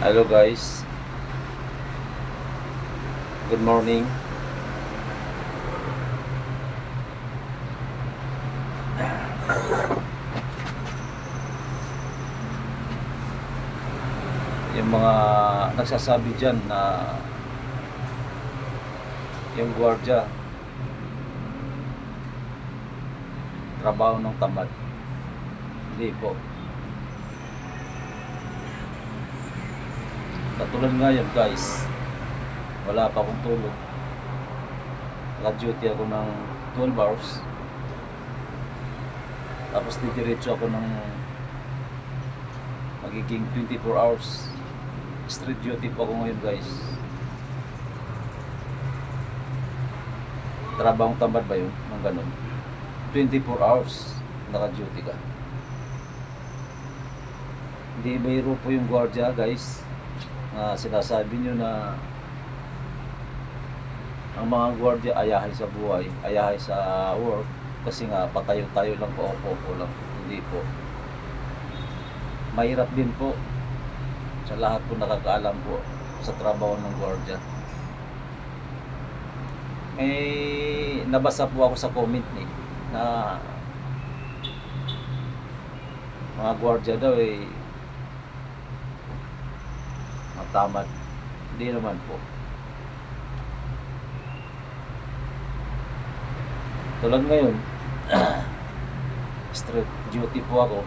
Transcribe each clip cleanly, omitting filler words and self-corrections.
Hello guys, good morning. Yung mga nagsasabi dyan na yung gwardiya trabaho ng tamad, hindi po. Katulad nga yan guys, wala pa akong tulog, naka-duty ako ng 12 hours, tapos didiretso ako ng magiging 24 hours street duty po ako ngayon guys. Trabahong tamad ba yun? Ng ganun 24 hours naka-duty ka. Hindi mayro po yung gwardiya guys, na sinasabi nyo na ang mga gwardiya ayahay sa buhay, ayahay sa work, kasi nga patayo-tayo lang po, opo lang. Hindi po, mahirap din po sa lahat po nakakaalam po sa trabaho ng gwardiya. Nabasa po ako sa comment na mga gwardiya daw matamad. Hindi naman po. Tulad ngayon street duty po ako.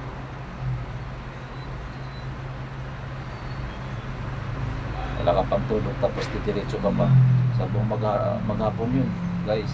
Wala ka pang tulog tapos titiritso ka pa sa buong maghapon yun guys.